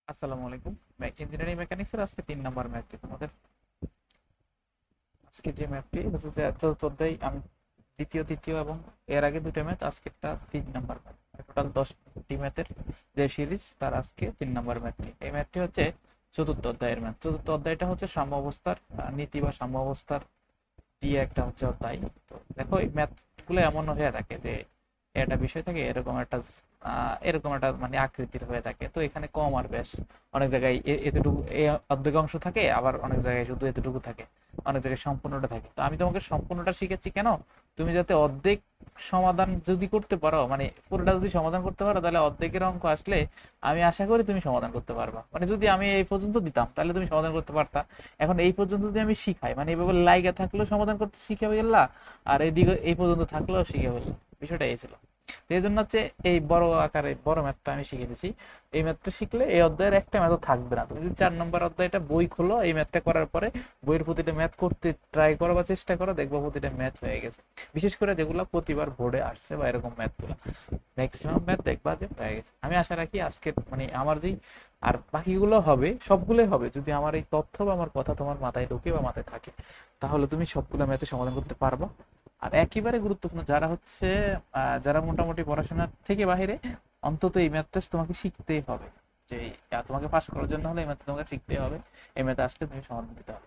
আসসালামু আলাইকুম। ইঞ্জিনিয়ারিং মেকানিক্সের আজকে 3 নাম্বার ম্যাথটি তোমাদের। আজকে যে ম্যাথটি হচ্ছে যে চতুর্থ অধ্যায়, আমি দ্বিতীয় তৃতীয় এবং এর আগে দুটো ম্যাথ, আজকেরটা 3 নাম্বার ম্যাথ। টোটাল 10টি ম্যাথের যে সিরিজ, তার আজকে 3 নাম্বার ম্যাথটি। এই ম্যাথটি হচ্ছে চতুর্থ অধ্যায়ের ম্যাথ। চতুর্থ অধ্যায়টা হচ্ছে সাম্য অবস্থার নীতি বা সাম্য অবস্থার দিয়ে একটা হচ্ছে অধ্যায়। তো দেখো, এই ম্যাথ গুলো এমন হয়ে থাকে যে একটা বিষয় থাকে এরকম একটা মানে আকৃতির হয়ে থাকে। তো এখানে কম আর বেশ, অনেক জায়গায় এতটুকু অর্ধেক অংশ থাকে, আবার অনেক জায়গায় শুধু এতটুকু থাকে, অনেক জায়গায় সম্পূর্ণটা থাকে। তো আমি তোমাকে সম্পূর্ণটা শিখেছি কেন, তুমি যাতে অর্ধেক সমাধান যদি করতে পারো, মানে পুরোটা যদি সমাধান করতে পারো, তাহলে অর্ধেকের অঙ্ক আসলে আমি আশা করি তুমি সমাধান করতে পারবা। মানে যদি আমি এই পর্যন্ত দিতাম তাহলে তুমি সমাধান করতে পারতা। এখন এই পর্যন্ত যদি আমি শিখাই, মানে এইভাবে লাইগা থাকলেও সমাধান করতে শিখে গেলা, আর এইদিকে এই পর্যন্ত থাকলেও শিখে ফেললা। বিষয়টা এই ছিল। তো এই জন্য হচ্ছে এই বড় আকারে বড় ম্যাথটা আমি শিখে দিছি। এই ম্যাথটা শিখলে এই অধ্যায়ের একটা ম্যাথও থাকবে না। তুমি যদি 4 নম্বর অধ্যায়টা বই খোলো, এই ম্যাথটা করার পরে বইয়ের প্রতিটা ম্যাথ করতে ট্রাই করো বা চেষ্টা করো, দেখবো প্রতিটা ম্যাথ হয়ে গেছে। বিশেষ করে যেগুলো প্রতিবার বোর্ডে আসছে বা এরকম ম্যাথগুলো, ম্যাক্সিমাম ম্যাথ দেখবা যে হয়ে গেছে। আমি আশা রাখি আজকে মানে আমার যেই আর বাকিগুলো হবে, সবগুলোই হবে যদি আমার এই তথ্য বা আমার কথা তোমার মাথায় ঢোকে বা মাথায় থাকে, তাহলে তুমি সবগুলো ম্যাথে সমাধান করতে পারবা। আর একেবারে গুরুত্বপূর্ণ যারা হচ্ছে যারা মোটামুটি পড়াশোনার থেকে বাহিরে, অন্তত এই ম্যাথটা তোমাকে শিখতেই হবে। যে তোমাকে পাস করার জন্য হলে এই ম্যাথটা তোমাকে শিখতেই হবে। এই ম্যাথে আসলে তুমি সমাধান দিতে হবে।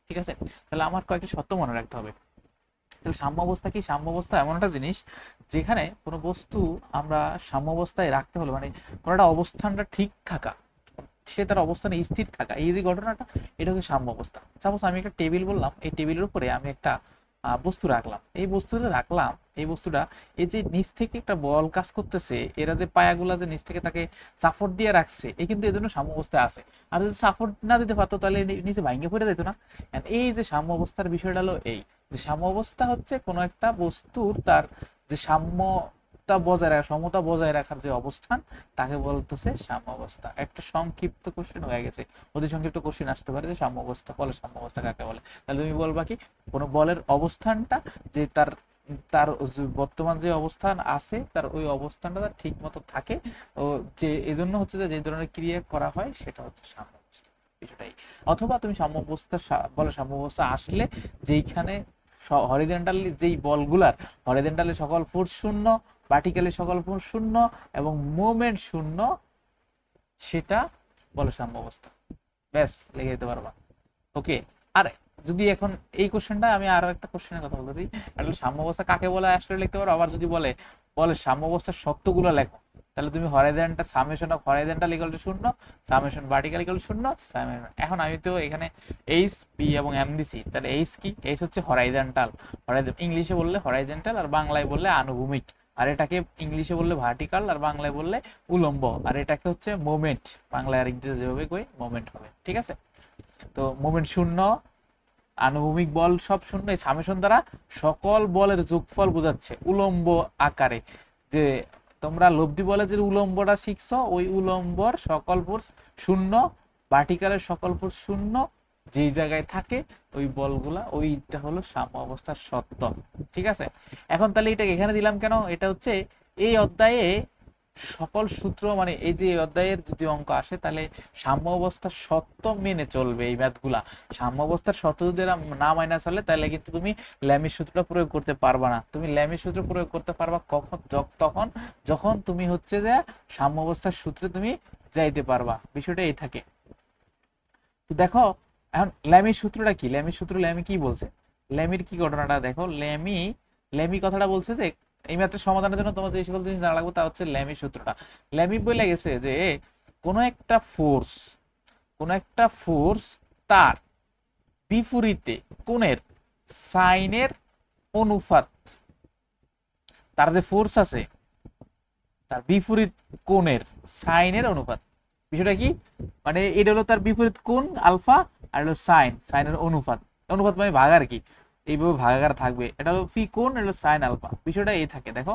ঠিক আছে? তাহলে আমার কয়েকটা সত্য মনে রাখতে হবে। তাহলে সাম্য অবস্থা কি? সাম্য অবস্থা এমন একটা জিনিস যেখানে কোনো বস্তু আমরা সাম্য অবস্থায় রাখতে হলে, মানে কোনো একটা অবস্থানটা ঠিক থাকা, সে তার অবস্থানে স্থির থাকা, এই যে ঘটনাটা, এটা হচ্ছে সাম্য অবস্থা। সাপোজ আমি একটা টেবিল বললাম, এই টেবিলের উপরে আমি একটা বস্তু রাখলাম। এই বস্তুটা, এই যে নিচ থেকে একটা বল কাজ করতেছে, এরা যে পায়াগুলা যে নিচ থেকে তাকে সাপোর্ট দিয়ে রাখছে, এই কিন্তু এই জন্য সাম্য অবস্থায় আছে। আর যদি সাপোর্ট না দিতে পারতো তাহলে নিচে ভাঙে পড়ে যেত না। And এই যে সাম্য অবস্থার বিষয়টা হলো এই, যে সাম্য অবস্থা হচ্ছে কোনো একটা বস্তুর তার যে সমতা বজায় রাখার যে অবস্থান, তাকে বলতেছে সাম্য অবস্থা। একটা সংক্ষিপ্ত কোশ্চেন হয়ে গেছে, অতি সংক্ষিপ্ত কোশ্চেন আসতে পারে যে সাম্য অবস্থা বলে, সাম্য অবস্থা কাকে বলে। তাহলে তুমি বলবা কি, কোন বলের অবস্থানটা যে তার তার যে বর্তমান যে অবস্থান আছে, তার ওই অবস্থানটা তার ঠিক মতো থাকে, ও যে এই জন্য হচ্ছে যে ধরনের ক্রিয়া করা হয় সেটা হচ্ছে সাম্য অবস্থা। বিষয়টাই। অথবা তুমি সাম্য অবস্থা বলে, সাম্য অবস্থা আসলে যেইখানে হরিজেন্টালি যেই বলগুলার হরিজেন্টালি সকল ফোর্স শূন্য, ভার্টিক্যালি সকল ফোর্স শূন্য এবং মোমেন্ট শূন্য, সেটা বলে সাম্য অবস্থা। ব্যাস, লিখে দিতে পারবা। ওকে। আর যদি এখন এই কোশ্চেনটা আমি আরো একটা কোশ্চেনের কথা বলতে দিই, আসলে সাম্য অবস্থা কাকে বলে আসলে লিখতে পারো। আবার যদি বলে বলে সাম্য অবস্থার সত্যগুলো লেখো, তাহলে তুমি horizontal summation of horizontal equal to শূন্য, সামেশন ভার্টিক্যাল ইকুয়াল টু শূন্য, এখন আমি তো এখানে এইচ পি এবং এম দিছি, তাহলে এইচ কি? এইচ হচ্ছে হরাইজন্টাল। ইংলিশে বললে হরাইজন্টাল, আর বাংলায় বললে আনুভূমিক। আর এটাকে ইংলিশে বললে ভার্টিক্যাল, আর বাংলায় বললে উলম্ব। আর এটাকে হচ্ছে মোমেন্ট, বাংলায় আর ইংরেজিতে যেভাবে কই মোমেন্ট হবে। ঠিক আছে? তো মোমেন্ট শূন্য, আনুভূমিক বল সব শূন্য। এই সামেশন দ্বারা সকল বলের যোগফল বোঝাচ্ছে উলম্ব আকারে। যে তোমরা লব্ধি বলে যে উলম্বটা শিখছো, ওই উলম্বর সকল ফোর্স শূন্য, ভার্টিক্যালের সকল ফোর্স শূন্য, যেই জায়গায় থাকে ওই বলগুলা, ওইটা হলো সাম্য অবস্থার সত্য। ঠিক আছে? এখন তাহলে এটা এখানে দিলাম কেন? এটা হচ্ছে এই অধ্যায়ে সকল সূত্র, মানে এই যে এই অধ্যায়ের যদি অঙ্ক আসে, তাহলে সাম্য অবস্থার সত্য মেনে চলবে এই ম্যাথগুলা। সাম্য অবস্থার সত্য যদি না মাইনা চলে, তাহলে কিন্তু তুমি ল্যামির সূত্রটা প্রয়োগ করতে পারবা না। তুমি ল্যামির সূত্র প্রয়োগ করতে পারবা কখন? তখন যখন তুমি হচ্ছে যে সাম্য অবস্থার সূত্রে তুমি যাইতে পারবা। বিষয়টা এই থাকে। তো দেখো, এখন ল্যামির সূত্রটা কি? ল্যামি কি বলছে? ল্যামির কি ঘটনাটা দেখো। ল্যামি কথাটা বলছে যে এই ম্যাথের সমাধানের জন্য তোমার যে সকল জিনিস জানা লাগবে তা হচ্ছে ল্যামির সূত্রটা। ল্যামি বলে গেছে যে কোনো একটা ফোর্স, তার বিপরীতে কোণের সাইনের অনুপাত, তার যে ফোর্স আছে তার বিপরীত কোণের সাইনের অনুপাত। বিষয়টা কি? মানে এটা হলো তার বিপরীত কোণ আলফা, আর হলো সাইনের অনুপাত। অনুপাত মানে ভাগ আর কি, এইভাবে ভাগাকার থাকবে। এটা হলো ফি কোণ, এটা হলো সাইন আলফা। বিষয়টা এই থাকে। দেখো,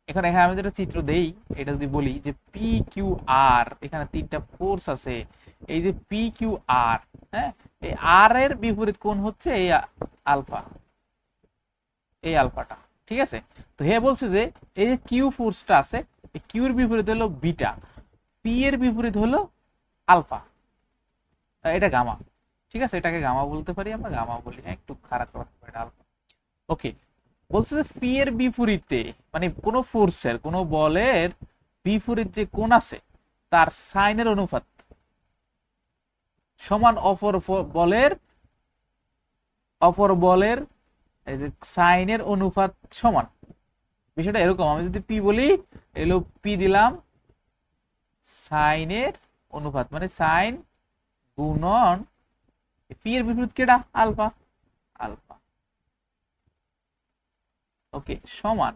এখানে আমি যেটা চিত্র দেই, এটা যদি বলি যে পি কিউ আর, এখানে 3টা ফোর্স আছে। এই যে পি কিউ আর, হ্যাঁ, এই আর এর বিপরীত কোণ হচ্ছে এই আলফা, এই আলফাটা। ঠিক আছে? তো হে বলছে যে এই যে কিউ ফোর্সটা আছে, এই কিউর বিপরীত হলো বিটা, পি এর বিপরীত হলো আলফা, এটা গামা। ঠিক আছে, এটাকে গামা বলতে পারি, আমরা গামা বলি, হ্যাঁ একটু খারাপ করতে পারি আলফা। ওকে, বলছে যে ফি এর বিপরীতে, মানে কোনো ফোর্সের, কোনো বলের বিপরীত যে কোণ আছে তার সাইনের অনুপাত সমান অপর বলের এই যে সাইনের অনুপাত সমান। বিষয়টা এরকম, আমি যদি পি বলি, এলো পি দিলাম সাইনের অনুপাত, মানে সাইন গুণন পি এর বিপরীত কেটা আলফা, আলফা। ওকে, সমান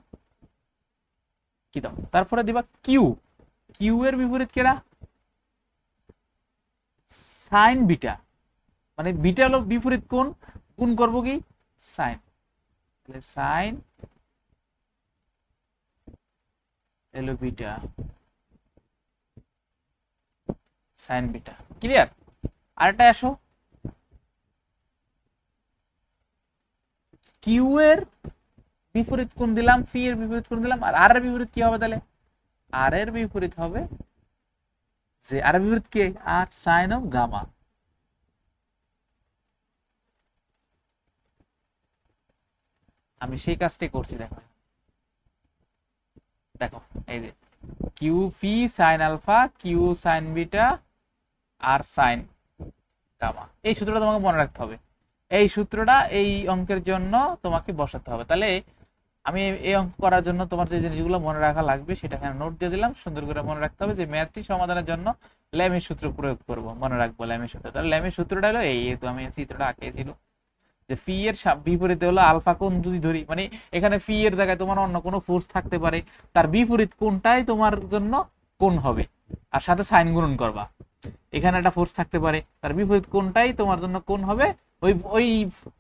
কি দাও, তারপরে দিবা কিউ, কিউ এর বিপরীত কেটা সাইন বিটা, মানে বিটা হলো বিপরীত কোণ, গুণ করবো কি সাইন, সাইন এলো বিটা, সাইন বিটা। ক্লিয়ার? আরেকটা আসো, কিউ এর বিপরীত কোণ দিলাম, পি এর বিপরীত কোণ দিলাম, আর আর এর বিপরীত কি হবে তাহলে? আর এর বিপরীত হবে যে, আর এর বিপরীত কে? আর সাইন অফ গামা। আমি সেই কাজটাই করছি, দেখো দেখো, এই যে Q P sine alpha, Q sine beta, আর সাইন গামা। এই সূত্রটা তোমাকে মনে রাখতে হবে, এই সূত্রটা এই অঙ্কের জন্য তোমাকে বসাতে হবে। তাহলে আমি এই অঙ্ক করার জন্য তোমার যে জিনিসগুলো মনে রাখা লাগবে সেটা এখানে নোট দিয়ে দিলাম, সুন্দর করে মনে রাখতে হবে যে ম্যাথটি সমাধানের জন্য ল্যামের সূত্র প্রয়োগ করব, মনে রাখবো ল্যামের সূত্র। তাহলে ল্যামের সূত্রটা হলো এই, তো আমি চিত্রটা আঁকিয়েছিল যে ফি এর বিপরীতে হলো আলফা কোণ যদি ধরি, মানে এখানে ফি এর জায়গায় তোমার অন্য কোনো ফোর্স থাকতে পারে, তার বিপরীত কোণটাই তোমার জন্য কোণ হবে, আর সাথে সাইন গুণন করবা। এখানে একটা ফোর্স থাকতে পারে, তার বিপরীত কোণটাই তোমার জন্য কোণ হবে, ওই ওই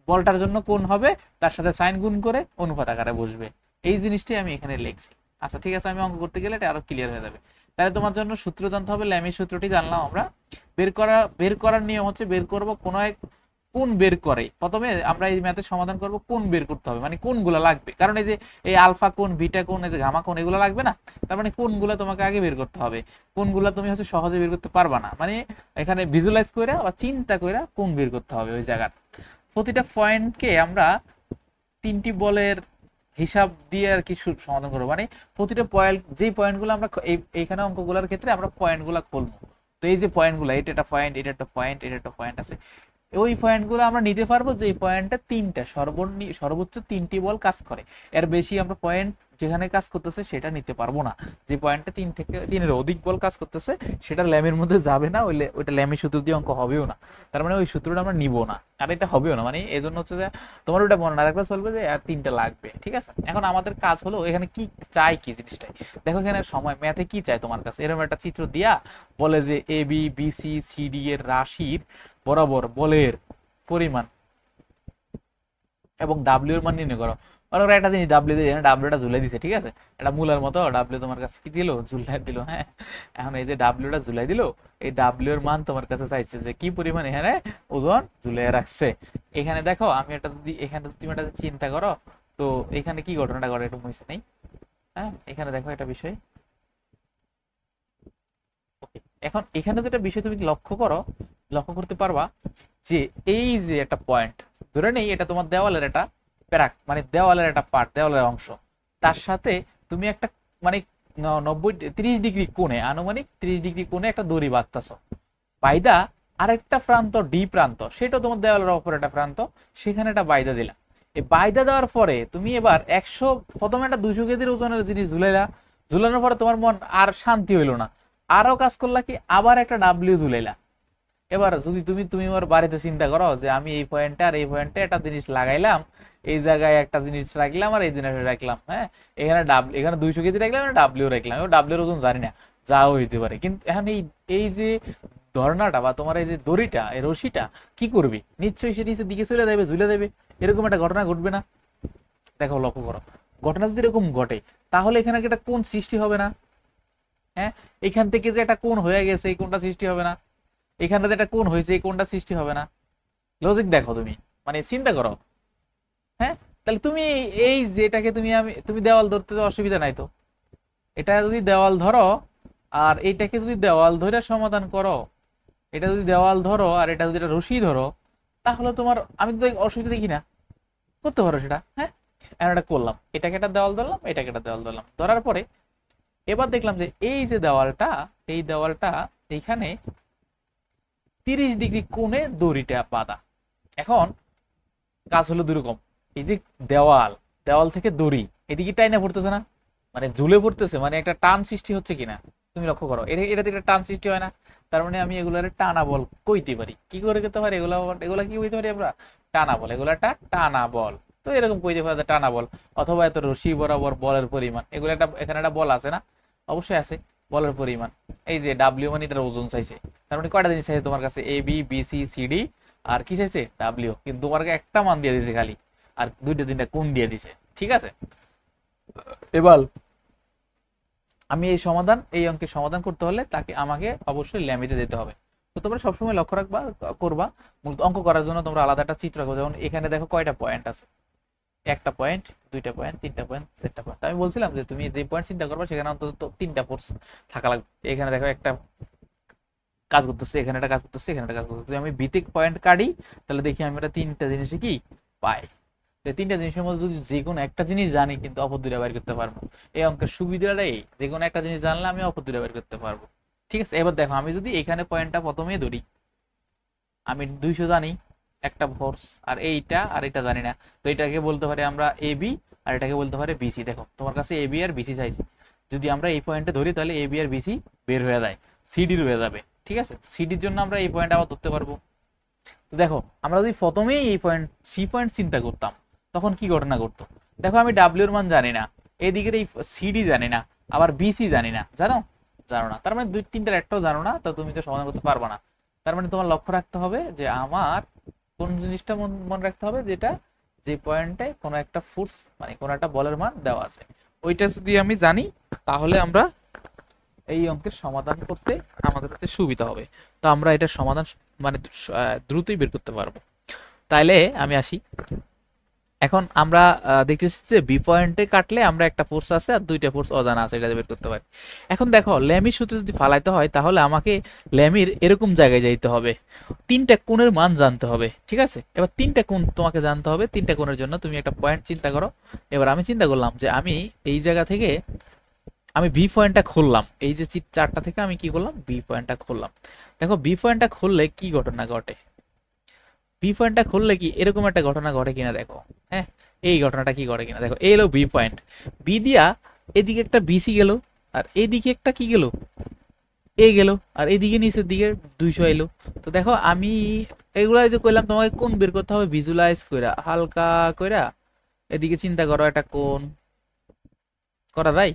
বলটার জন্য কোণ হবে, তার সাথে সাইন গুণ করে অনুপাত আকারে বসবে। এই জিনিসটাই আমি এখানে লিখছি। আচ্ছা ঠিক আছে, আমি অঙ্ক করতে গেলে এটা আরো ক্লিয়ার হয়ে যাবে। তাহলে তোমার জন্য সূত্র জানতে হবে, ল্যামের সূত্রটি জানলাম আমরা। বের করার নিয়ম হচ্ছে, বের করব কোন এক কোন বের করে, প্রথমে আমরা এই ম্যাথের সমাধান করব কোন বের করতে হবে, মানে কোনগুলো লাগবে, কারণ এই যে এই আলফা কোণ, বিটা কোণ, এই যে গামা কোণ, এগুলো লাগবে না, তার মানে কোনগুলো তোমাকে আগে বের করতে হবে। কোনগুলো তুমি হচ্ছে সহজে বের করতে পারবা না, মানে এখানে ভিজুয়ালাইজ করে বা চিন্তা করে কোন বের করতে হবে ওই জায়গার। প্রতিটা পয়েন্টকে আমরা তিনটি বলের হিসাব দিয়ে আর কি সমাধান করবো, মানে প্রতিটা পয়েন্ট, যেই পয়েন্টগুলো আমরা এইখানে অঙ্কগুলোর ক্ষেত্রে আমরা পয়েন্টগুলো খুলবো। তো এই যে পয়েন্টগুলো, এটা একটা পয়েন্ট, এটা একটা পয়েন্ট, এটা একটা পয়েন্ট আছে, ওই পয়েন্টগুলো আমরা নিতে পারবো যে পয়েন্টে তিনটা সর্বোচ্চ তিনটি বল কাজ করে, এর বেশি আমরা পয়েন্ট যেখানে কাজ করতেছে সেটা নিতে পারবো না। যে পয়েন্টে তিন থেকে তিনের অধিক বল কাজ করতেছে সেটা ল্যামের মধ্যে যাবে না, ওইটা ল্যামের সূত্র দিয়ে অঙ্ক হবেও না, তার মানে ওই সূত্রটা আমরা নিব না, আর এটা হবেও না, মানে এই জন্য হচ্ছে যে তোমার ওটা মনে না রাখলে চলবে যে আর তিনটা লাগবে। ঠিক আছে, এখন আমাদের কাজ হলো এখানে কি চাই, কি জিনিসটাই দেখো, এখানে সময় ম্যাথে কি চাই তোমার কাছে, এরকম একটা চিত্র দিয়া বলে যে A B B C C D এর রাশির বরাবর বলের পরিমাণ এবং ডাব্লিউ এর মান নির্ণয় করো। ওরা একটা জিনিস ডাব্লিউ দিয়ে, ডাব্লিউটা ঝুলাই দিছে, ঠিক আছে, এটা মূলার মতো ডাব্লিউ তোমার কাছে কি দিল, ঝুলাই দিল। হ্যাঁ, এখন এই যে ডাব্লিউটা ঝুলাই দিল, এই ডাব্লিউ এর মান তোমার কাছে চাইছে যে কি পরিমাণ এখানে ওজন ঝুলাই রাখছে। এখানে দেখো, আমি একটা যদি এখানে তুমি একটা চিন্তা করো, তো এখানে কি ঘটনাটা ঘটে একটু বুঝছে নেই। হ্যাঁ, এখানে দেখো একটা বিষয়, এখন এখানে যেটা বিষয় তুমি লক্ষ্য করতে পারবা যে এই যে একটা পয়েন্ট, ধরে নেই এটা তোমার দেওয়ালের একটা প্যারাক, মানে দেওয়ালের একটা পার্ট, দেওয়ালের অংশ, তার সাথে তুমি একটা মানে 30 ডিগ্রি কোণে, আনুমানিক 30 ডিগ্রি কোণে একটা দড়ি বাঁধতেছ, বাইদা আরেকটা প্রান্ত ডি প্রান্ত, সেটাও তোমার দেওয়ালের অপর একটা প্রান্ত, সেখানে একটা বাইদা দিলা। এই বাইদা দেওয়ার পরে তুমি এবার প্রথমে একটা 200 কেজির ওজনের জিনিস ঝুলাইলা, ঝুলানোর পরে তোমার মন আর শান্তি হইলো না, আরো কাজ করলা কি, আবার একটা ডাব্লিউ ঝুলাইলা। এবার যদি তুমি তুমি আমার বাড়িতে চিন্তা করো যে আমি এই পয়েন্টে আর এই পয়েন্টে একটা জিনিস লাগাইলাম, এই জায়গায় একটা জিনিস রাখলাম আর এই জিনিসটা রাখলাম, হ্যাঁ, এখানে এখানে 200 কেজি রাখলাম, ডাব্লিউ রাখলাম, ডাব্লিউর ওজন জানি না, যাও হইতে পারে, কিন্তু এখন এই যে ধর্নাটা বা তোমার এই যে দড়িটা, এই রশিটা কি করবে, নিশ্চয়ই সে নিচের দিকে চলে যাবে, ঝুলে দেবে, এরকম একটা ঘটনা ঘটবে না? দেখো, লক্ষ্য করো, ঘটনা যদি এরকম ঘটে তাহলে এখানে একটা কোণ সৃষ্টি হবে না? হ্যাঁ, এখান থেকে যে একটা কোণ হয়ে গেছে, এই কোণটা সৃষ্টি হবে না? এখানটাতে একটা কোণ হয়েছে, এই কোণটা সৃষ্টি হবে না? লজিক দেখো তুমি, মানে চিন্তা করো। হ্যাঁ, তাহলে তুমি এই যেটাকে তুমি দেওয়াল ধরতে তো অসুবিধা নাই তো, এটা যদি দেওয়াল ধরো আর এইটাকে যদি দেওয়াল ধরে সমাধান করো, এটা যদি দেওয়াল ধরো আর এটা যদি একটা রশি ধরো, তাহলে তোমার, আমি তো অসুবিধা দেখি না, করতে পারো সেটা। হ্যাঁ, এখন এটা করলাম, এটাকে একটা দেওয়াল ধরলাম, এটাকে একটা দেওয়াল ধরলাম, ধরার পরে এবার দেখলাম যে এই যে দেওয়ালটা, এই দেওয়ালটা এইখানে 30 ডিগ্রি কোণে দড়িটা বাঁধা। এখন কাজ হলো দুরকম, এই যে দেওয়াল, দেওয়াল থেকে দড়ি এদিকে টাইনা পড়তেছে না, মানে ঝুলে পড়তেছে, মানে একটা টান সৃষ্টি হচ্ছে কিনা তুমি লক্ষ্য করো, এটাতে একটা টান সৃষ্টি হয় না? তার মানে আমি এগুলার টানা বল কইতে পারি। কি করে করতে পারি এগুলা? এগুলা কি কইতে পারি আমরা? টানা বল, এগুলা একটা টানা বল। তো এরকম কইতে পারি টানা বল, অথবা এত রশি বরাবর বলের পরিমাণ, এগুলো একটা, এখানে একটা বল আছে না? অবশ্যই আছে, বলের পরিমাণ। এই যে ডাব্লিউ মানে এটার ওজন চাইছে, তার মানে কয়টা জিনিস চাইছে তোমার কাছে? A B B C C D, আর কি চাইছে? ডাব্লিউ। কিন্তু তোমাকে একটা মান দিয়ে দিছে খালি, আর দুইটা তিনটা কোণ দিয়ে দিছে। ঠিক আছে, এবার আমি এই সমাধান, এই অঙ্কের সমাধান করতে হলে তাকে আমাকে অবশ্যই ল্যামিতে যেতে হবে। তো তোমরা সবসময় লক্ষ্য রাখবা, করবা, মূলত অঙ্ক করার জন্য তোমরা আলাদা একটা চিত্র রাখো। যেমন এখানে দেখো কয়টা পয়েন্ট আছে, একটা পয়েন্ট, দুইটা পয়েন্ট, তিনটা পয়েন্ট, চারটা পয়েন্ট। আমি বলছিলাম যে তুমি যে পয়েন্ট চিন্তা করবা সেখানে অন্তত তিনটা ফোর্স থাকা লাগবে। এখানে দেখো একটা কাজ করতেছে, এখানে একটা কাজ করতেছে, এখানে একটা কাজ করতেছে। যদি আমি ভিত্তিক পয়েন্ট কাটি, তাহলে দেখি আমি এটা তিনটা জিনিসে কি পাই। তিনটা জিনিসের মধ্যে যদি যে কোনো একটা জিনিস জানি, কিন্তু অপর দুইটা বের করতে পারবো। এই অঙ্কের সুবিধাটা এই, যে কোনো একটা জিনিস জানলে আমি অপর দুইটা বের করতে পারবো। ঠিক আছে, এবার দেখো আমি যদি এখানে পয়েন্টটা প্রথমেই ধরি, আমি 200 জানি একটা ফোর্স, আর এইটা আর এটা জানি না। তো এটাকে বলতে পারি আমরা এ বি, আর এটাকে বলতে পারি বিসি। দেখো তোমার কাছে এ বি আর বিসি চাইছি, যদি আমরা এই পয়েন্টে ধরি তাহলে এ বি আর বিসি বের হয়ে যায়, সিডির হয়ে যাবে। ঠিক আছে, সিডির জন্য আমরা এই পয়েন্ট আবার ধরতে পারবো। তো দেখো আমরা যদি প্রথমেই এই পয়েন্ট সি পয়েন্ট চিন্তা করতাম, তখন কি ঘটনা ঘটতো? দেখো আমি ডাব্লিউ এর মান জানি না, এদিকে এই সিডি জানি না, আবার বিসি জানি না। জানো? জানো না, তার মানে দুই তিনটার একটাও জানো না, তো তুমি তো সমাধান করতে পারবে না। তার মানে তোমার লক্ষ্য রাখতে হবে যে আমার কোন জিনিসটা মনে রাখতে হবে, যেটা যে পয়েন্টে কোনো একটা ফোর্স, মানে কোনো একটা বলের মান দেওয়া আছে, ওইটা যদি আমি জানি, তাহলে আমরা এই অঙ্কের সমাধান করতে আমাদের কাছে সুবিধা হবে। তো আমরা এটার সমাধান মানে দ্রুতই বের করতে পারবো। তাইলে আমি আসি, এখন আমরা দেখতেছি যে বি পয়েন্টে কাটলে আমরা একটা ফোর্স আছে আর দুইটা ফোর্স অজানা আছে, এটা বের করতে পারি। এখন দেখো ল্যামির সূত্র যদি ফালাইতে হয়, তাহলে আমাকে ল্যামির এরকম জায়গায় যাইতে হবে, তিনটা কোণের মান জানতে হবে। ঠিক আছে, এবার তিনটা কোণ তোমাকে জানতে হবে। তিনটা কোণের জন্য তুমি একটা পয়েন্ট চিন্তা করো। এবার আমি চিন্তা করলাম যে আমি এই জায়গা থেকে আমি বি পয়েন্টটা খুললাম, এই যে চারটা থেকে আমি কি করলাম? বি পয়েন্টটা খুললাম। দেখো বি পয়েন্টটা খুললে কি ঘটনা ঘটে, বি পয়েন্টটা খুললে কি এরকম একটা ঘটনা ঘটে কিনা দেখো। হ্যাঁ, এই ঘটনাটা কি ঘটে কিনা দেখো। এই হলো বি পয়েন্ট, বি দিয়া এদিকে একটা বিসি গেল, আর এদিকে একটা কি গেল? এ গেল, আর এদিকে নিচের দিকে 200 এলো। তো দেখো আমি এগুলা যে কইলাম তোমাকে কোন বের করতে হবে, ভিজুয়ালাইজ কইরা, হালকা কইরা। এদিকে চিন্তা করো একটা কোণ করা যায়,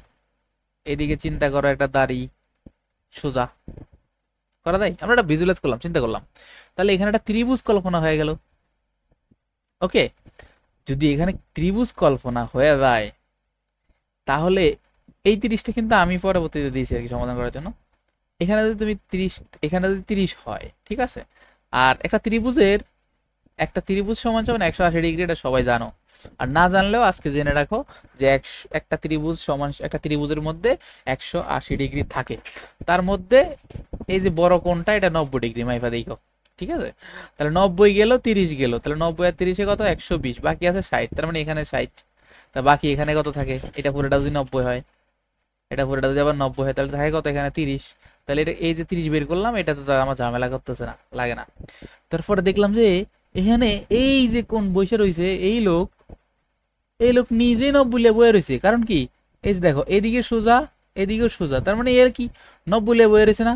এদিকে চিন্তা করো একটা দাড়ি সোজা করা যায়। আমরা একটা ভিজুয়ালাইজ করলাম, চিন্তা করলাম, তাহলে এখানে একটা ত্রিভুজ কল্পনা হয়ে গেল। ওকে, যদি এখানে ত্রিভুজ কল্পনা হয়ে যায়, তাহলে এই 30টা কিন্তু আমি পরবর্তীতে দিয়েছি আর কি সমাধান করার জন্য। এখানে যদি তুমি 30, এখানে যদি 30 হয়, ঠিক আছে, আর একটা ত্রিভুজ সমান সমান 180 ডিগ্রি, এটা সবাই জানো। আর না জানলেও আজকে জেনে রাখো যে একটা ত্রিভুজ সমান, একটা ত্রিভুজের মধ্যে 180 ডিগ্রি থাকে, তার মধ্যে এই যে বড় কোণটা এটা 90 ডিগ্রি, মাইফা দেখো। ঠিক আছে, তাহলে 90 গেল, 30 গেল, তাহলে 90 আর 30-এ কত? 120, বাকি আছে 60। তার মানে এখানে 60, তা বাকি এখানে কত থাকে? এটা পুরোটা যদি 90 হয়, এটা পুরোটা যদি আবার 90 হয়, তাহলে থাকে কত? এখানে 30। তাহলে এটা এই যে 30 বের করলাম, এটা তো আমার ঝামেলা করতেছে না, লাগে না। তারপরে দেখলাম যে এখানে এই যে কোন বসে রয়েছে এই লোক নিজে 90 লে বয়ে রয়েছে। কারণ কি? এই যে দেখো এদিকে সোজা, এদিকেও সোজা, তার মানে এর কি 90 লে বয়ে রয়েছে না?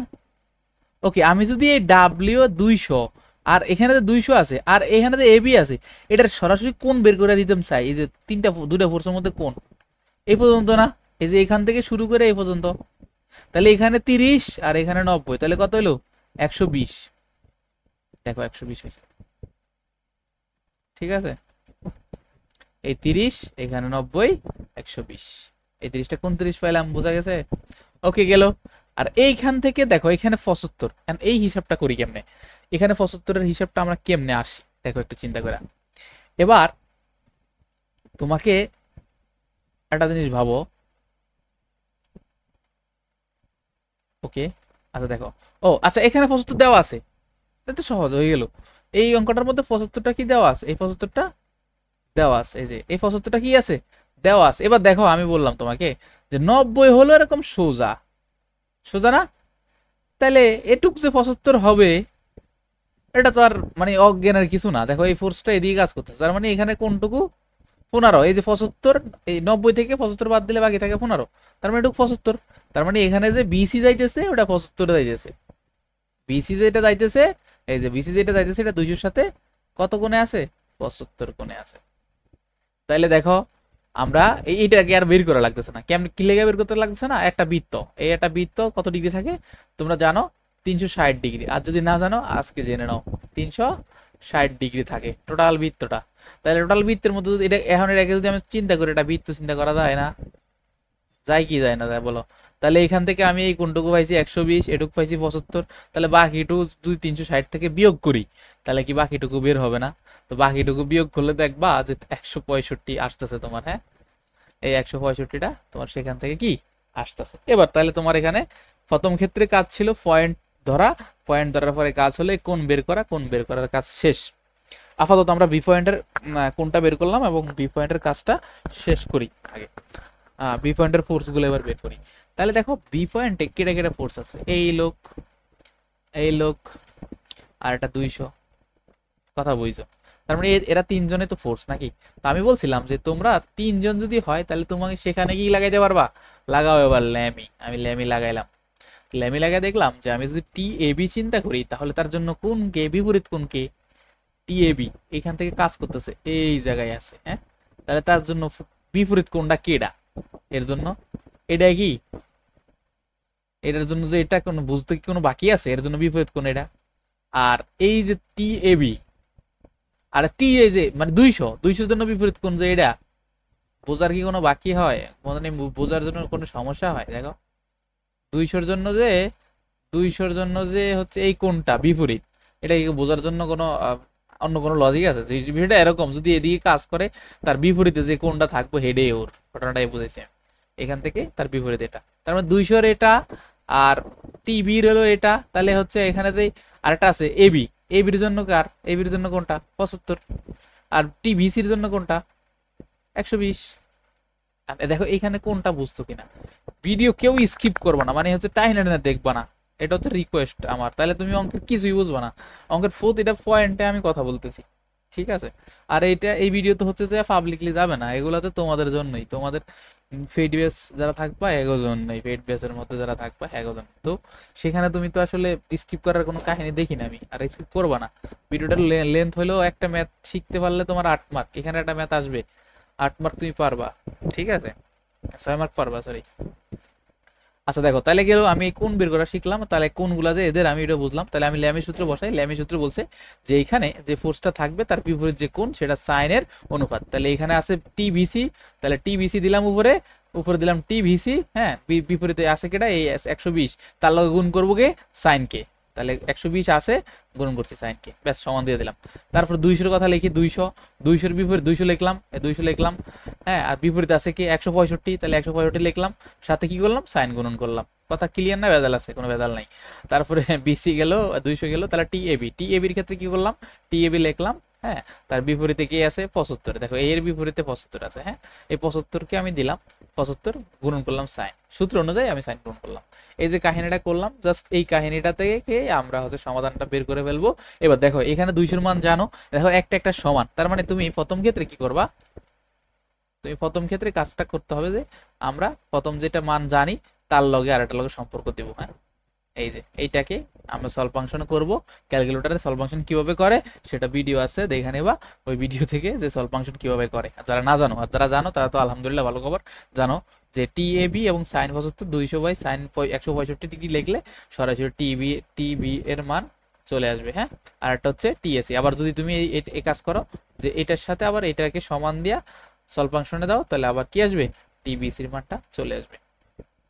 ওকে, আমি যদি এই ডাব্লিউ 200, আর এখানে যে 200 আছে, আর এখানে যে এবি আছে, এটার সরাসরি কোণ বের করে দিতাম চাই। এই যে দুটা ফোর্সের মধ্যে কোণ এই পর্যন্ত না, এই যে এখান থেকে শুরু করে এই পর্যন্ত, তাহলে এখানে 30 আর এখানে 90, তাহলে কত হলো? 120। দেখো 120 হয়েছে। ঠিক আছে, এই 30, এখানে 90, 120, এই 30টা কোন 30 পাইলাম, বোঝা গেছে? ওকে গেল। আর এইখান থেকে দেখো এখানে 75, এই হিসাবটা করি কেমনে? এখানে 75-এর হিসাবটা আমরা কেমনে আসি দেখো একটু চিন্তা করে। এবার তোমাকে একটা জিনিস ভাবো। ওকে, আচ্ছা দেখো, ও আচ্ছা, এখানে 75 দেওয়া আছে, এটা সহজ হয়ে গেল। এই অঙ্কটার মধ্যে 75টা কি দেওয়া আছে, এই 75টা দেওয়া আছে, এই যে এই 75টা কি আছে দেওয়া আছে। এবার দেখো আমি বললাম তোমাকে যে 90 হলো এরকম সোজা, সোজা না? তাহলে এটুক যে 75 হবে এটা তো আর মানে অজ্ঞানের কিছু না। দেখো এই ফোর্সটা এদিকে কাজ করতেছে, তার মানে এখানে কোনটুকু 15, এই যে 75, এই 90 থেকে 75 বাদ দিলে বাকি থাকে 15, তার মানে এটুকু 75। তার মানে এখানে যে বিসি যাইতেছে ওটা 75 যাইতেছে, বিসি যেটা যাইতেছে, এই যে বিসি যেটা যাইতেছে এটা 200 সাথে কত কোণে আছে, 75 কোণে আছে। তাইলে দেখো আমরা এইটাকে আর বের করা লাগতেছে না। কেমন কি লেগে বের করতে লাগতেছে না, একটা বৃত্ত, এই একটা বৃত্ত কত ডিগ্রি থাকে তোমরা জানো, 360 ডিগ্রি। আর যদি না জানো আজকে জেনে নাও, 360 ডিগ্রি থাকে টোটাল বৃত্তটা। তাহলে টোটাল বৃত্তের মধ্যে যদি এটা এখন এটাকে যদি আমি চিন্তা করি, এটা বৃত্ত চিন্তা করা যায় না? যায় কি যায় না যায় বলো? তাহলে এখান থেকে আমি এই কোনটুকু পাইছি 120, এটুকু পাইছি 75, তাহলে বাকিটুকু যদি 360 থেকে বিয়োগ করি তাহলে কি বাকিটুকু বের হবে না? তো বাকিটুকু বিয়োগ করলে দেখবা যে 165 আসতেছে তোমার। হ্যাঁ, এই 165টা তোমার সেখান থেকে কি আসতেছে। এবার তাহলে তোমার এখানে প্রথম ক্ষেত্রে কাজ ছিল পয়েন্ট ধরা, পয়েন্ট ধরার পরে কাজ হলে কোণ বের করা, কোণ বের করার কাজ শেষ। আপাতত আমরা বি পয়েন্টের কোণটা বের করলাম এবং বি পয়েন্টের কাজটা শেষ করি আগে। বি পয়েন্টের ফোর্স গুলো এবার বের করি। তাহলে দেখো বি পয়েন্টে কেটে কেটে ফোর্স আছে, এই লোক, এই লোক, আর এটা 200, কথা বুঝছো? তার মানে এরা তিনজনে তো ফোর্স নাকি? তো আমি বলছিলাম যে তোমরা তিনজন যদি হয় তাহলে তোমাকে সেখানে কি লাগাইতে পারবা, লাগাও এবার ল্যামি। আমি ল্যামি লাগাইলাম, ল্যামি লাগাই দেখলাম যে আমি যদি টি এ বি চিন্তা করি তাহলে তার জন্য কোন কে বিপরীত কোন কে, টি এ বি এখান থেকে কাজ করতেছে এই জায়গায় আছে। হ্যাঁ, তাহলে তার জন্য বিপরীত কোনটা কেডা, এর জন্য এটা কি, এটার জন্য যে এটা কোনো বুঝতে কি কোনো বাকি আছে, এর জন্য বিপরীত কোন এটা। আর এই যে টি এ বি আর টি এই যে মানে 200 জন্য বিপরীত কোন যে এটা, বোঝার কি কোনো বাকি হয়, মানে বোঝার জন্য কোনো সমস্যা হয়? দেখো 200 জন্য যে, 200 জন্য যে হচ্ছে এই কোনটা বিপরীত, এটা কি বোঝার জন্য কোনো অন্য কোনো লজিক আছে? বিষয়টা এরকম, যদি এদিকে কাজ করে তার বিপরীতে যে কোনটা থাকবে হেডে ওর, ঘটনাটাই বুঝেছি আমি। এখান থেকে তার বিপরীত এটা, তার মানে 200 এটা আর টিবির হলো এটা, তাহলে হচ্ছে এখানে যে আরেকটা আছে এবি, এবির জন্য কার, এবির জন্য কোনটা 75, আর টিবিসির জন্য কোনটা 120। দেখো এখানে কোনটা বুঝতো কিনা, ভিডিও কেউ স্কিপ করবে না, মানে হচ্ছে টাইম না দেখবা না, এটা হচ্ছে রিকোয়েস্ট আমার, তাহলে তুমি অঙ্কের কিছুই বুঝবা না। অঙ্কের এটা পয়েন্টে আমি কথা বলতেছি, ঠিক আছে? আর এইটা এই ভিডিও তো হচ্ছে যে পাবলিকলি যাবে না, এগুলো তো তোমাদের জন্যই, তোমাদের ফেড বেস যারা থাকবা এগো জন্যই, ফেড বেসের মধ্যে যারা থাকবা এগো জন্য। তো সেখানে তুমি তো আসলে স্কিপ করার কোনো কাহিনী দেখি না আমি, আর স্কিপ করবা না। ভিডিওটার লেন্থ হলেও একটা ম্যাথ শিখতে পারলে তোমার 8 মার্ক, এখানে একটা ম্যাথ আসবে 8 মার্ক তুমি পারবা, ঠিক আছে? 6 মার্ক পারবা, সরি। আচ্ছা দেখো, তাহলে গেল আমি কোন বের করা শিখলাম, তাহলে কোনগুলা যে এদের আমি এটা বুঝলাম। তাহলে আমি ল্যামি সূত্র বসাই, ল্যামি সূত্র বলছে যে এখানে যে ফোর্সটা থাকবে তার বিপরীত যে কোণ সেটা সাইনের অনুপাত। তাহলে এখানে আছে টিভিসি, তাহলে টিভিসি দিলাম উপরে, উপরে দিলাম টিভিসি। হ্যাঁ, বিপরীতে আছে কেটা এই 120, তার লগে গুণ করবো কে, সাইন কে। তাহলে 120 আছে, গুণ করছি সাইন কে, ব্যাস সমান দিয়ে দিলাম। তারপর 200 কথা লিখি, 200 বিপরীত 200 লিখলাম, 200 লিখলাম। হ্যাঁ, আর বিপরীত আছে কি 165, তাহলে 165 লিখলাম, সাথে কি করলাম, সাইন গুণন করলাম। কথা ক্লিয়ার না? ভেজাল আছে? কোনো ভেজাল নাই। তারপরে বিসি গেল, 200 গেল, তাহলে টিএবি, টিএবির ক্ষেত্রে কি করলাম, টিএবি লিখলাম। হ্যাঁ, তার বিপরীতে কি আছে 75, দেখো এর বিপরীতে 75 আছে। হ্যাঁ, এই 75কে আমি দিলাম 75 গুণন করলাম সাইন, সূত্র অনুযায়ী আমি সাইন গুণন করলাম। এই যে কাহিনীটা করলাম, জাস্ট এই কাহিনীটা থেকে আমরা হচ্ছে সমাধানটা বের করে ফেলবো। এবার দেখো এখানে 200 মান জানো, দেখো একটা একটা সমান, তার মানে তুমি প্রথম ক্ষেত্রে কি করবা, তুমি প্রথম ক্ষেত্রে কাজটা করতে হবে যে আমরা প্রথম যেটা মান জানি তার লগে আর একটা লগে সম্পর্ক দেব। হ্যাঁ, এই যে এইটাকে আমরা সলভ ফাংশন করব, ক্যালকুলেটরে সলভ ফাংশন কিভাবে করে সেটা ভিডিও আছে, দেখে নেবা ওই ভিডিও থেকে যে সলভ ফাংশন কিভাবে করে। যারা না জানো, আর যারা জানো তারা তো আলহামদুলিল্লাহ ভালো খবর, জানো যে টিএবি এবং সাইন 75 200 বাই সাইন 165 ডিগ্রি লিখলে সরাসরি টিবি এর মান চলে আসবে। হ্যাঁ, আর একটা হচ্ছে টিএসি। আবার যদি তুমি এই কাজ করো যে এটার সাথে আবার এটাকে সমান দিয়া সলভ ফাংশনে দাও, তাহলে আবার কি আসবে, টিবিসির মানটা চলে আসবে।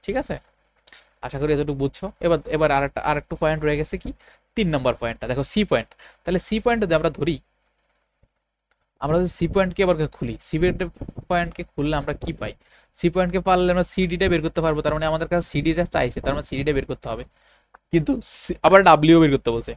ঠিক আছে, আশা করি এতটুকু বুঝছো। এবার এবার আরেকটু পয়েন্ট রয়ে গেছে, কি 3 নম্বর পয়েন্টটা দেখো, সি পয়েন্ট। তাহলে সি পয়েন্ট যদি আমরা ধরি, আমরা যদি সি পয়েন্টকে আবার খুলি, সি পয়েন্টকে খুললে আমরা কি পাই, সি পয়েন্টকে পারলে আমরা সিডিটা বের করতে পারবো। তার মানে আমাদের কাছে সিডিটা চাইছে, তার মানে সিডিটা বের করতে হবে, কিন্তু আবার ডাব্লিউ বের করতে বলছে।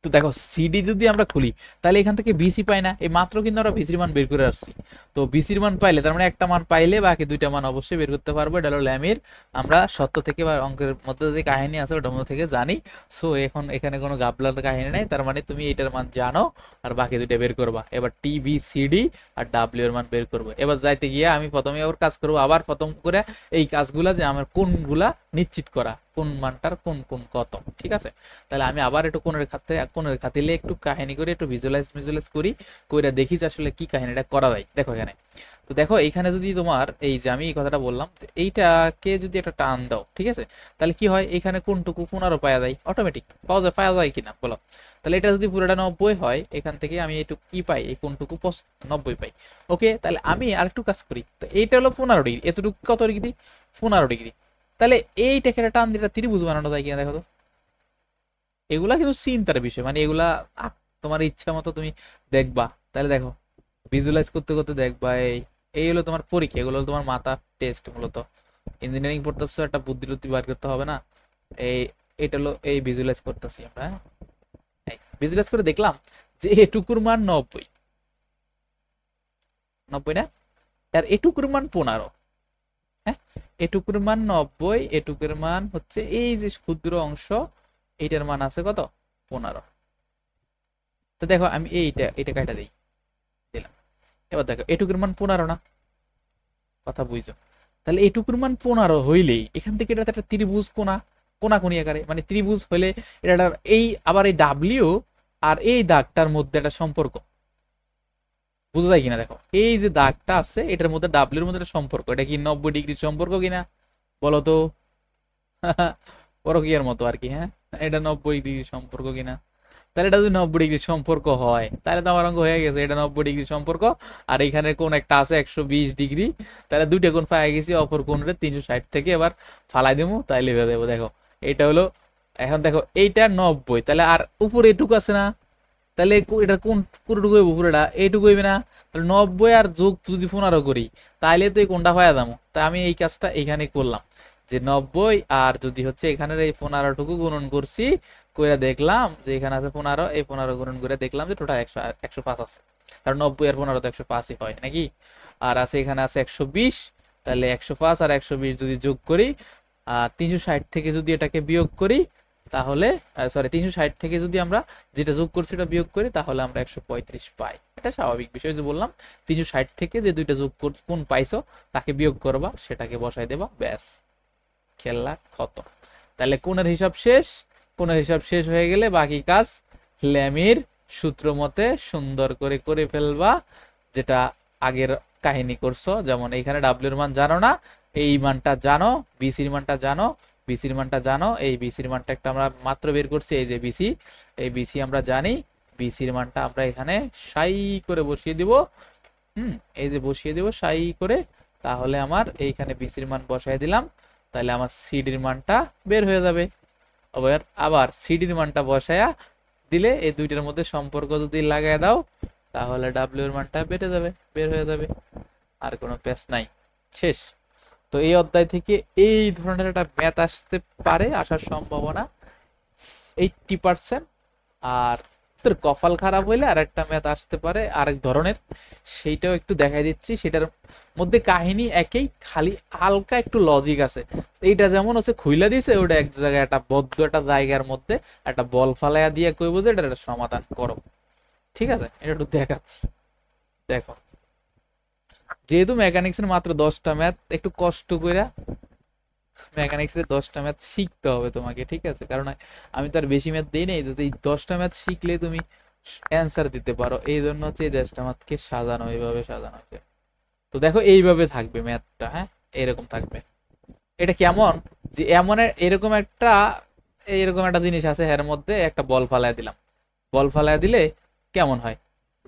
তো দেখো সিডি যদি আমরা খুলি তাহলে এখান থেকে বিসি পাই না, এই মাত্র কিন্তু আমরা বিসির মান বের করে আসছি। তো বিসির মান পাইলে তার মানে একটা মান পাইলে বাকি দুইটা মান অবশ্যই বের করতে পারবো। এটা হলো ল্যামির, আমরা সত্য থেকে বা অঙ্কের মধ্যে যে কাহিনী আছে ওটার মধ্যে থেকে জানি। সো এখন এখানে কোনো গাবলার কাহিনী নাই, তার মানে তুমি এটার মান জানো আর বাকি দুইটা বের করবা। এবার টি বি সিডি আর ডাব্লিউ এর মান বের করবো। এবার যাইতে গিয়ে আমি প্রথমে আবার কাজ করবো, আবার প্রথম করে এই কাজগুলা যে আমার কোনগুলা নিশ্চিত করা, কোন মানটার কোন কোন কত। ঠিক আছে, তাহলে আমি আবার একটু কোণের খাতিলে একটু কাহিনী করে একটু ভিজুয়ালাইজ করি, কইরা দেখি যে আসলে কি কাহিনীটা করা যায়। দেখো এখানে, তো দেখো এইখানে যদি তোমার এই যে আমি এই কথাটা বললাম এইটাকে যদি একটা টান দাও, ঠিক আছে, তাহলে কি হয়, এখানে কোনটুকু 15 পাওয়া যায়, অটোমেটিক পাওয়া যায় কিনা বলো। তাহলে এটা যদি পুরোটা 90 হয়, এখান থেকে আমি একটু কি পাই, এই কোনটুকু 90 পাই। ওকে, তাহলে আমি আরেকটু কাজ করি, তো এইটা হলো 15 ডিগ্রি, এতটুকু কত ডিগ্রি, 15 ডিগ্রি। তাহলে এইটাকে একটা টান দিয়ে ত্রিভুজ বানানো যায় কিনা দেখো তো। এগুলা কিন্তু চিন্তার বিষয়, মানে এগুলা তোমার ইচ্ছা মতো তুমি দেখবা। তাহলে দেখো ভিজুয়ালাইজ করতে করতে দেখবা, এই এই হলো তোমার পরীক্ষা, এগুলো হলো তোমার মাথা টেস্ট। মূলত ইঞ্জিনিয়ারিং পড়তেছো, একটা বুদ্ধি টুদ্ধি বার করতে হবে না। এই এটা হলো এই ভিজুয়ালাইজ করতেছি আমরা, ভিজুয়ালাইজ করে দেখলাম যে এটুকুর মান 90, 90 না, আর এটুকুর মান 15। হ্যাঁ, এটুকুর মান 90, এটুকুর মান হচ্ছে এই যে ক্ষুদ্র অংশ, এইটার মান আছে কত, 15। তো দেখো আমি এটা কাটা দিই, দিলাম। এবার দেখো এটুকুর মান 15 না, কথা বুঝছো। তাহলে এটুকুর মান 15 হইলেই এখান থেকে এটা একটা ত্রিভুজ কোনাকুনি আকারে, মানে ত্রিভুজ হলে এটা এই আবার এই ডাব্লিউ আর এই দাগটার মধ্যে একটা সম্পর্ক বুঝা যায় কিনা। দেখো এই যে দাগটা আছে এটার মধ্যে ডাব্লিউর মধ্যে একটা সম্পর্ক, এটা কি 90 ডিগ্রির সম্পর্ক কিনা বলো তো। পরকীয়ার মতো আর কি। হ্যাঁ, এটা 90 ডিগ্রির সম্পর্ক কিনা। তাহলে এটা যদি 90 ডিগ্রির সম্পর্ক হয় তাহলে তো আমার অঙ্ক হয়ে গেছে, এটা 90 ডিগ্রির সম্পর্ক। আর এখানে কোন একটা আছে 120 ডিগ্রি, তাহলে দুইটা কোণ পাই গেছি, অপর কোণের 360 থেকে এবার ফালাই দেবো, তাইলে হয়ে যাবো। দেখো এটা হলো, এখন দেখো এইটা 90, তাহলে আর উপরে এটুকু আছে না, তাহলে এটা কোন পুরোটুকু হইব, পুরোটা এইটুকু হইবে না। তাহলে 90 আর যোগ যদি 15 করি তাইলে তো এই কোনটা পাওয়া যাবো। তা আমি এই কাজটা এখানে করলাম, যে 90 আর যদি হচ্ছে এখানের এই 15টুকু গুণন করছি, কইরা দেখলাম যে এখানে আছে 15, এই 15 গুণন করে দেখলাম যে টোটাল 105 আছে। কারণ 90 আর 15 তো 105ই হয় নাকি। আর আছে এখানে আছে 120, তাহলে 105 আর 120 যদি যোগ করি, 360 থেকে যদি এটাকে বিয়োগ করি তাহলে, সরি 360 থেকে যদি আমরা যেটা যোগ করছি এটা বিয়োগ করি তাহলে আমরা 135 পাই। এটা স্বাভাবিক বিষয়, যে বললাম 360 থেকে যে দুইটা যোগ কোন পাইছো তাকে বিয়োগ করবা, সেটাকে বসাই দেবা, ব্যাস খেলা খতম। তাহলে কোণের হিসাব শেষ, কোণের হিসাব শেষ হয়ে গেলে বাকি কাজ ল্যামির সূত্র মতে সুন্দর করে করে ফেলবা, যেটা আগের কাহিনী করছো। যেমন এখানে ডাব্লিউ এর মান জানো না, এই মানটা জানো, বিসির মানটা জানো, বিসির মানটা জানো, এই বিসির মানটা একটা আমরা মাত্র বের করছি, এই যে বিসি, এই বিসি আমরা জানি, বিসির মানটা আমরা এখানে সাই করে বসিয়ে দিব। এই যে বসিয়ে দিব সাই করে, তাহলে আমার এইখানে বিসির মান বসাই দিলাম, তাহলে আমার সিডির মানটা বের হয়ে যাবে। আবার সিডির মানটা বসায়া দিলে এই দুইটার মধ্যে সম্পর্ক যদি লাগাই দাও তাহলে ডাব্লিউ এর মানটা বের হয়ে যাবে, আর কোনো পেস নাই, শেষ। তো এই অধ্যায় থেকে এই ধরনের একটা ম্যাথ আসতে পারে, আসার সম্ভাবনা 80%। আর তোর কপাল খারাপ হইলে আর একটা ম্যাথ আসতে পারে আরেক ধরনের, সেইটাও একটু দেখাই দিচ্ছি। সেটার মধ্যে কাহিনী একই, খালি হালকা একটু লজিক আছে। এইটা যেমন হচ্ছে খুইলা দিছে, ওটা এক জায়গায় একটা বদ্ধ একটা জায়গার মধ্যে একটা বল ফালাইয়া দিয়ে কইবো যে এটা সমাধান করো। ঠিক আছে, এটা একটু দেখাচ্ছি। দেখো, যেহেতু মেকানিক্স এর মাত্র 10টা ম্যাথ, একটু কষ্ট করে মেকানিক্স এর 10টা ম্যাথ শিখতে হবে তোমাকে, ঠিক আছে। কারণ আমি তো আর বেশি ম্যাথ দিই নাই, তো এই 10টা ম্যাথ শিখলে তুমি অ্যান্সার দিতে পারো। এই জন্য হচ্ছে এই 10টা ম্যাথকে সাজানো, এইভাবে সাজানো হয়েছে। তো দেখো এইভাবে থাকবে ম্যাথটা, হ্যাঁ এরকম থাকবে। এটা কেমন, যে এরকম একটা জিনিস আছে, এর মধ্যে একটা বল ফালায় দিলাম, বল ফালায় দিলে কেমন হয়,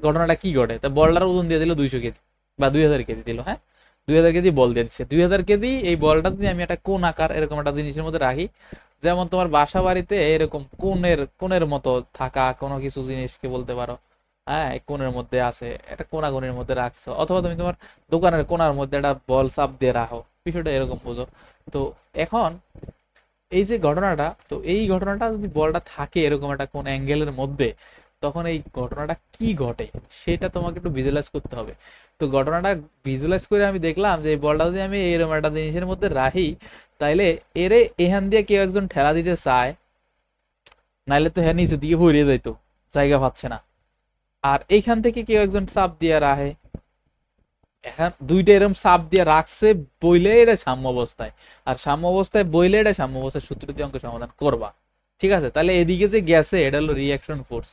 ঘটনাটা কি ঘটে, তা বলটার ওজন দিয়ে দিল 200 কেজি বা 2000 কেজি দিল। হ্যাঁ, 2000 কেজি বল দিয়ে দিচ্ছে, 2000 কেজি এই বলটা যদি আমি একটা কোন আকার এরকম একটা জিনিসের মধ্যে রাখি, যেমন তোমার বাসা বাড়িতে এরকম কোণের মতো থাকা কোনো কিছু জিনিসকে বলতে পারো। হ্যাঁ, কোণের মধ্যে আছে, একটা কোনাকুনির মধ্যে রাখছো, অথবা তুমি তোমার দোকানের কোনার মধ্যে একটা বল চাপ দিয়ে রাখো, বিষয়টা এরকম বুঝো। তো এখন এই যে ঘটনাটা, তো এই ঘটনাটা যদি বলটা থাকে এরকম একটা কোন অ্যাঙ্গেলের মধ্যে, তখন এই ঘটনাটা কি ঘটে সেটা তোমাকে একটু ভিজুয়ালাইজ করতে হবে। তো ঘটনাটা ভিজুয়ালাইজ করে আমি দেখলাম যে এই বলটা যদি আমি এরকম একটা জিনিসের মধ্যে রাখি, তাইলে এরে এখান দিয়ে কেউ একজন ঠেলা দিতে চায়, নাইলে তো হ্যাঁ নিচের দিকে ভরিয়ে যাইতো, জায়গা পাচ্ছে না। আর এইখান থেকে কেউ একজন চাপ দিয়ে রাখে, এখন দুইটা এরকম চাপ দিয়ে রাখছে, বইলে এটা সাম্য অবস্থায়, আর সাম্য অবস্থায় বইলে এটা সাম্য অবস্থায় সূত্র দিয়ে অঙ্ক সমাধান করবা। ঠিক আছে, তাহলে এদিকে যে গেছে এটা হলো রিয়াকশন ফোর্স,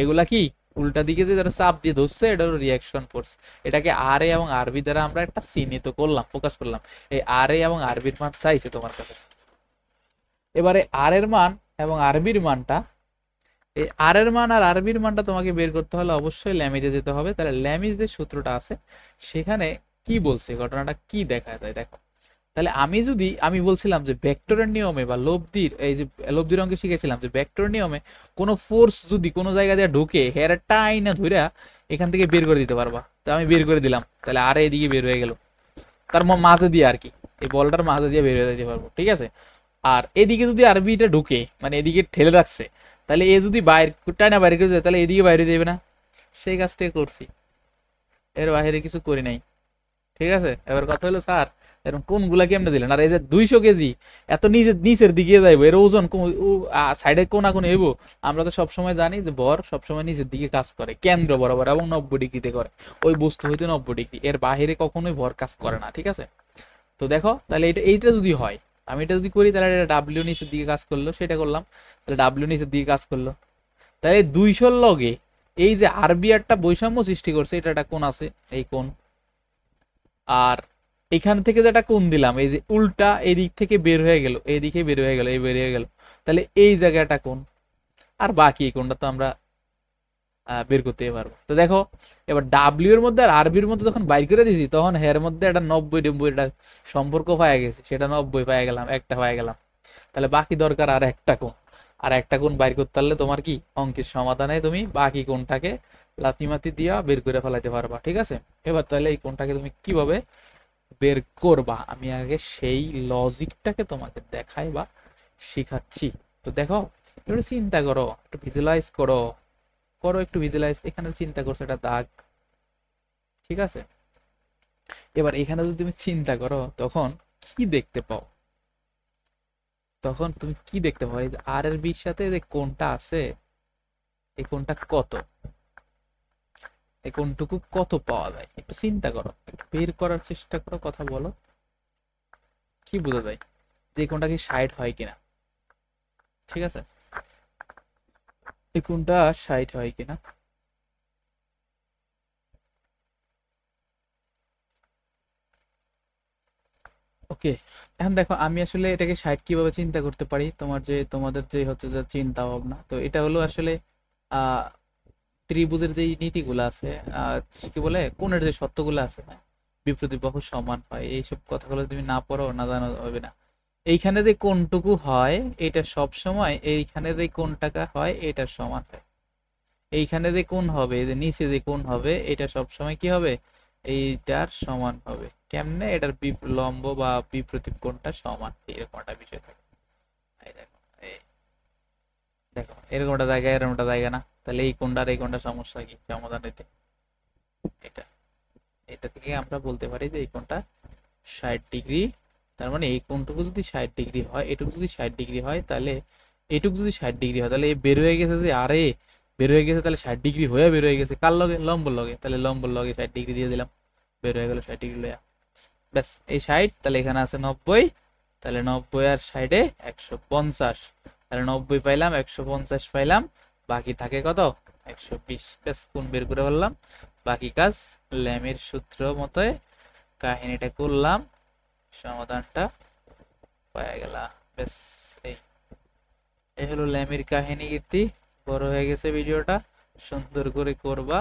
এগুলা কি উল্টা দিকে যে যারা চাপ দিয়ে ধরছে এটা হলো রিয়াকশন ফোর্স। এটাকে আর এ এবং আরবি দ্বারা আমরা একটা চিহ্নিত করলাম, প্রকাশ করলাম। এই আর এ এবং আরবির মান চাইছে তোমার কাছে। এবারে আর এর মান এবং আরবির মানটা, এই আর এর মান আর আরবির মানটা তোমাকে বের করতে হলে অবশ্যই ল্যামিজে যেতে হবে। তাহলে ল্যামিজ যে সূত্রটা আছে সেখানে কি বলছে, ঘটনাটা কি দেখা যায় দেখো। তাহলে আমি বলছিলাম যে ভেক্টরের নিয়মে বা লব্ধির, এই যে লব্ধির অঙ্কে শিখেছিলাম যে ভেক্টরের নিয়মে কোনো ফোর্স যদি কোনো জায়গা দিয়ে ঢুকে হেয়ার টাইনা ধইরা এখান থেকে বের করে দিতে পারবা। তো আমি বের করে দিলাম, তাহলে আর এদিকে বের হয়ে গেল, তার মাঝে দিয়ে আর কি, এই বলটার মাঝে দিয়ে বের হয়ে যেতে পারবো। ঠিক আছে, আর এদিকে যদি আরবিটা ঢুকে মানে এদিকে ঠেলে রাখছে, তাহলে এ যদি বাইরে টাইনা বাইরে করে যায় তাহলে এদিকে বাইরে যাবে না, সেই কাজটাই করছি, এর বাইরে কিছু করি নাই। ঠিক আছে, এবার কথা হলো স্যার এরকম কোনগুলা কেমনে দিলেন, আর এই যে 200 কেজি এত নিচের দিকে যাইবো, এর ওজন সাইডে কোনা কোন হইব। আমরা তো সবসময় জানি যে ভর সবসময় নিচের দিকে কাজ করে কেন্দ্র বরাবর এবং 90 ডিগ্রিতে করে, ওই বস্তু হইতে 90 ডিগ্রি, এর বাহিরে কখনোই ভর কাজ করে না। ঠিক আছে, তো দেখো তাহলে এইটা যদি হয়, আমি এটা যদি করি তাহলে এটা ডাব্লিউ নিচের দিকে কাজ করলো, সেটা করলাম, তাহলে ডাব্লিউ নিচের দিকে কাজ করলো। তাহলে 200 লগে এই যে আরবি একটা বৈষম্য সৃষ্টি করছে, এটা একটা কোণ আছে, এই কোণ। আর এখান থেকে যেটা কোণ দিলাম, এই যে উল্টা এদিক থেকে বের হয়ে গেল, এদিকে বের হয়ে গেল, এই বের হয়ে গেল, তাহলে এই জায়গাটা কোণ। আর বাকি এই কোণটা তো আমরা বের করতে পারবো। তো দেখো এবার ডাব্লিউ এর মধ্যে আর আরবির মধ্যে যখন বাইর করে দিয়েছি, তখন হের মধ্যে একটা 90 একটা সম্পর্ক পাওয়া গেছে, সেটা 90 পাওয়া গেলাম, একটা পাওয়া গেলাম। তাহলে বাকি দরকার আর একটা কোণ, আর একটা কোণ বাইর করতে পারলে তোমার কি অঙ্কের সমাধানে তুমি বাকি কোণটাকে লাতিমাতি দিয়া বের করে ফেলাইতে পারবা। ঠিক আছে, এবার তাহলে এই কোণটাকে তুমি কিভাবে বের করবা আমি আগে সেই লজিকটাকে তোমাকে দেখাই বা শিখাচ্ছি। তো দেখো, একটু চিন্তা করো, একটু ভিজুয়ালাইজ করো, একটু ভিজুয়ালাইজ। এখানে চিন্তা করছো একটা দাগ, ঠিক আছে, এবার এখানে যদি তুমি চিন্তা করো তখন কি দেখতে পাও, তখন তুমি কি দেখতে পাও, এই যে আর এর বির সাথে যে কোণটা আছে, এই কোণটা কত, এই কোণটুকু কত পাওয়া যায়, একটু চিন্তা করো, একটু বের করার চেষ্টা করো, কথা বলো, কি বোঝা যায় যে কোণটা কি 60 হয় কিনা। ঠিক আছে, এই কোণটা 60 হয় কিনা। ওকে, এখন দেখো আমি আসলে এটাকে 60 কিভাবে চিন্তা করতে পারি, তোমাদের যে হচ্ছে যে চিন্তা ভাবনা, তো এটা হলো আসলে আহ ত্রিভুজের যে নীতিগুলো আছে, কি বলে কোণের যে সত্যগুলো আছে, হ্যাঁ, বিপরীত বাহু সমান হয়, এইসব কথাগুলো তুমি না পড়ো না জানো হবে না। এইখানে যে কোণটুকু হয় এটা সব সময় এইখানে যে কোণটাকা হয় এটার সমান হয়, এইখানে যে কোণ হবে, এই যে নিচে যে কোণ হবে এটা সব সময় কি হবে, এইটার সমান হবে। কেমনে, এটার লম্ব বা বিপরীত কোণটা সমান, এরকম একটা বিষয় থাকে। এই দেখো, এই দেখো এরকম একটা জায়গা, এরকম একটা জায়গা না, তাহলে এই কোণটার এই কোণটা সমস্যা কি সমাধান হইতে, এটা এটা থেকে আমরা বলতে পারি যে এই কোণটা 60 ডিগ্রি। তার মানে এই কোণটুকু যদি 60 ডিগ্রি হয়, এটুকু যদি 60 ডিগ্রি হয়, তাহলে এটুকু যদি 60 ডিগ্রি হয়, তাহলে এই বের হয়ে গেছে যে আরে বের হয়ে গেছে, তাহলে 60 ডিগ্রি হয়ে বের হয়ে গেছে কার লগে, লম্বর লগে, তাহলে লম্বর লগে 60 ডিগ্রি দিয়ে দিলাম, বের হয়ে গেল 60 ডিগ্রি লয়া। ব্যাস, এই 60, তাহলে এখানে আছে 90, তাহলে 90 আর 60 150, তাহলে 90 পাইলাম, 150 পাইলাম, বাকি থাকে কত 120। ব্যাস, কোণ বের করে ফেললাম, বাকি কাজ ল্যামের সূত্র মতো কাহিনীটা করলাম, সমাধানটা পাওয়া গেল। ব্যাস, এই এই হলো ল্যামের কাহিনী। কীর্তি, বড় হয়ে গেছে ভিডিওটা, সুন্দর করে করবা।